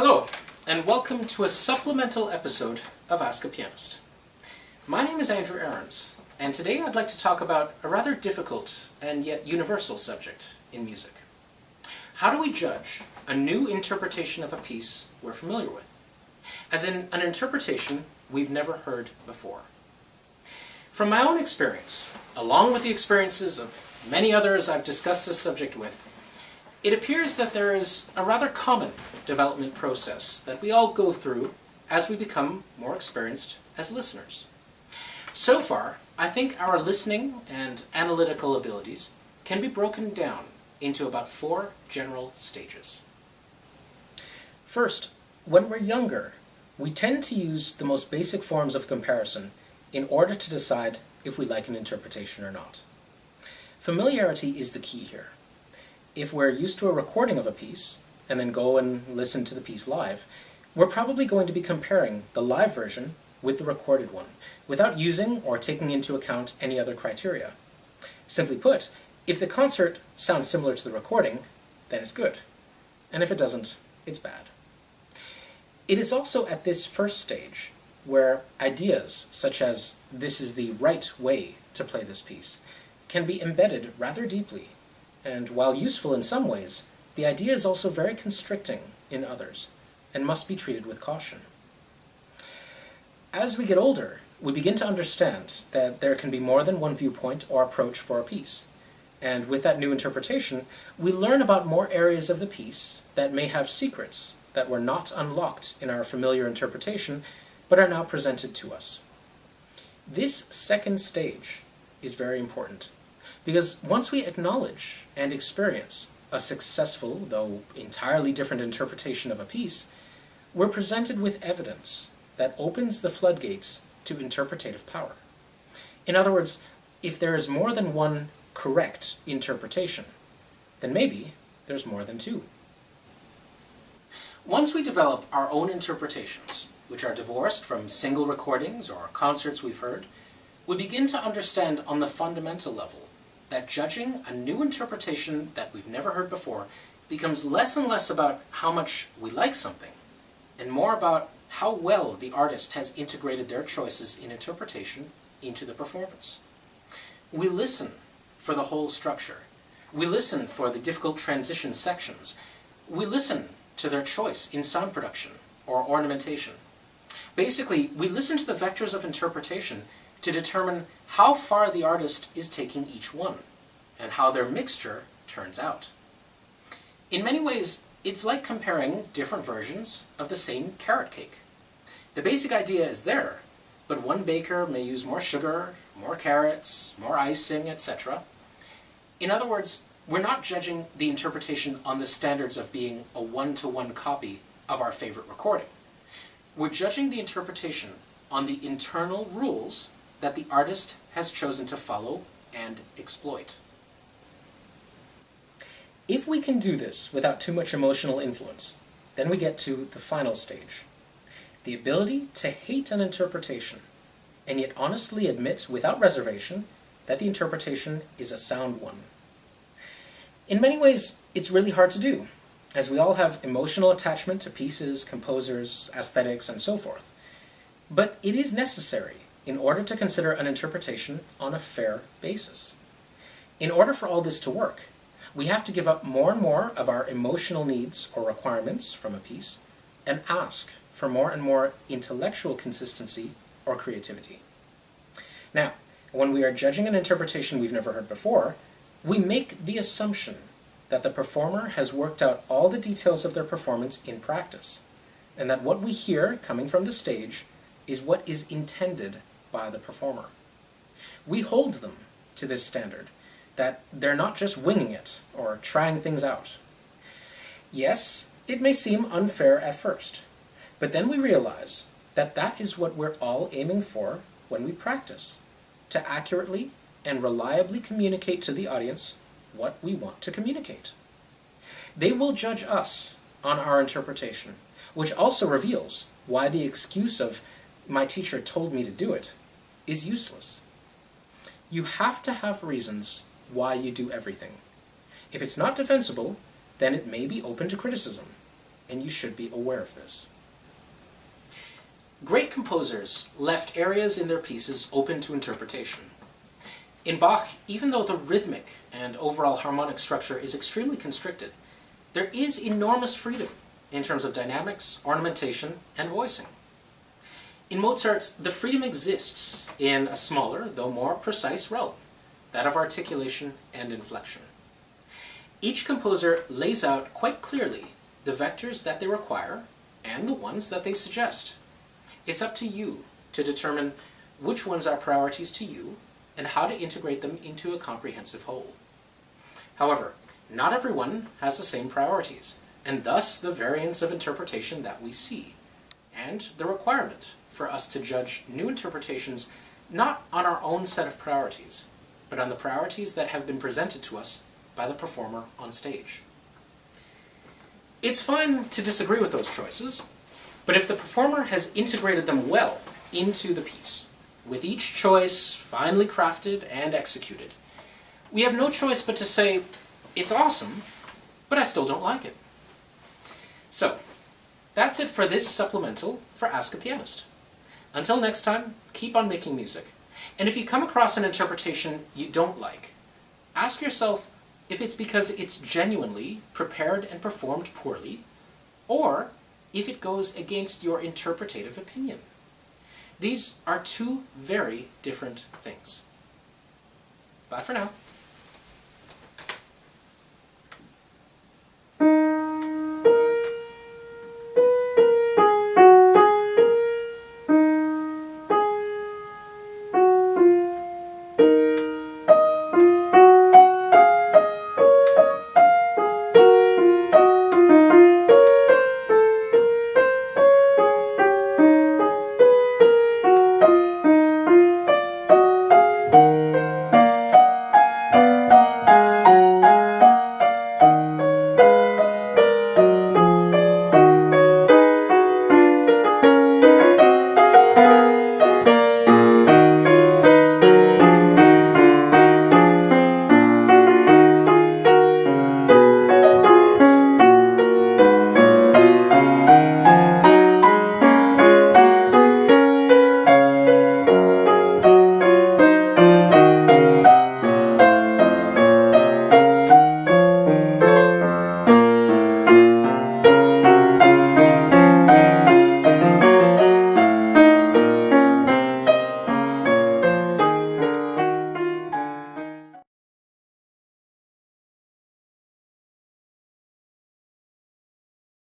Hello, and welcome to a supplemental episode of Ask a Pianist. My name is Andrew Ahrens, and today I'd like to talk about a rather difficult and yet universal subject in music. How do we judge a new interpretation of a piece we're familiar with? As in, an interpretation we've never heard before. From my own experience, along with the experiences of many others I've discussed this subject with, it appears that there is a rather common development process that we all go through as we become more experienced as listeners. So far, I think our listening and analytical abilities can be broken down into about 4 general stages. First, when we're younger, we tend to use the most basic forms of comparison in order to decide if we like an interpretation or not. Familiarity is the key here. If we're used to a recording of a piece, and then go and listen to the piece live, we're probably going to be comparing the live version with the recorded one, without using or taking into account any other criteria. Simply put, if the concert sounds similar to the recording, then it's good. And if it doesn't, it's bad. It is also at this first stage where ideas such as "this is the right way to play this piece" can be embedded rather deeply. And while useful in some ways, the idea is also very constricting in others, and must be treated with caution. As we get older, we begin to understand that there can be more than one viewpoint or approach for a piece, and with that new interpretation, we learn about more areas of the piece that may have secrets that were not unlocked in our familiar interpretation, but are now presented to us. This second stage is very important, because once we acknowledge and experience a successful, though entirely different interpretation of a piece, we're presented with evidence that opens the floodgates to interpretative power. In other words, if there is more than one correct interpretation, then maybe there's more than 2. Once we develop our own interpretations, which are divorced from single recordings or concerts we've heard, we begin to understand on the fundamental level that judging a new interpretation that we've never heard before becomes less and less about how much we like something, and more about how well the artist has integrated their choices in interpretation into the performance. We listen for the whole structure. We listen for the difficult transition sections. We listen to their choice in sound production or ornamentation. Basically, we listen to the vectors of interpretation to determine how far the artist is taking each one, and how their mixture turns out. In many ways, it's like comparing different versions of the same carrot cake. The basic idea is there, but one baker may use more sugar, more carrots, more icing, etc. In other words, we're not judging the interpretation on the standards of being a one-to-one copy of our favorite recording. We're judging the interpretation on the internal rules that the artist has chosen to follow and exploit. If we can do this without too much emotional influence, then we get to the final stage. The ability to hate an interpretation, and yet honestly admit without reservation that the interpretation is a sound one. In many ways, it's really hard to do, as we all have emotional attachment to pieces, composers, aesthetics, and so forth. But it is necessary in order to consider an interpretation on a fair basis. In order for all this to work, we have to give up more and more of our emotional needs or requirements from a piece, and ask for more and more intellectual consistency or creativity. Now, when we are judging an interpretation we've never heard before, we make the assumption that the performer has worked out all the details of their performance in practice, and that what we hear coming from the stage is what is intended by the performer. We hold them to this standard, that they're not just winging it or trying things out. Yes, it may seem unfair at first, but then we realize that that is what we're all aiming for when we practice, to accurately and reliably communicate to the audience what we want to communicate. They will judge us on our interpretation, which also reveals why the excuse of "my teacher told me to do it" is useless. You have to have reasons why you do everything. If it's not defensible, then it may be open to criticism. and you should be aware of this. Great composers left areas in their pieces open to interpretation. In Bach, even though the rhythmic and overall harmonic structure is extremely constricted, there is enormous freedom in terms of dynamics, ornamentation, and voicing. In Mozart, the freedom exists in a smaller, though more precise realm, that of articulation and inflection. Each composer lays out quite clearly the vectors that they require and the ones that they suggest. It's up to you to determine which ones are priorities to you and how to integrate them into a comprehensive whole. However, not everyone has the same priorities, and thus the variance of interpretation that we see, and the requirement for us to judge new interpretations not on our own set of priorities, but on the priorities that have been presented to us by the performer on stage. It's fine to disagree with those choices, but if the performer has integrated them well into the piece, with each choice finely crafted and executed, we have no choice but to say, it's awesome, but I still don't like it. So, that's it for this supplemental for Ask a Pianist. Until next time, keep on making music. And if you come across an interpretation you don't like, ask yourself if it's because it's genuinely prepared and performed poorly, or if it goes against your interpretative opinion. These are two very different things. Bye for now.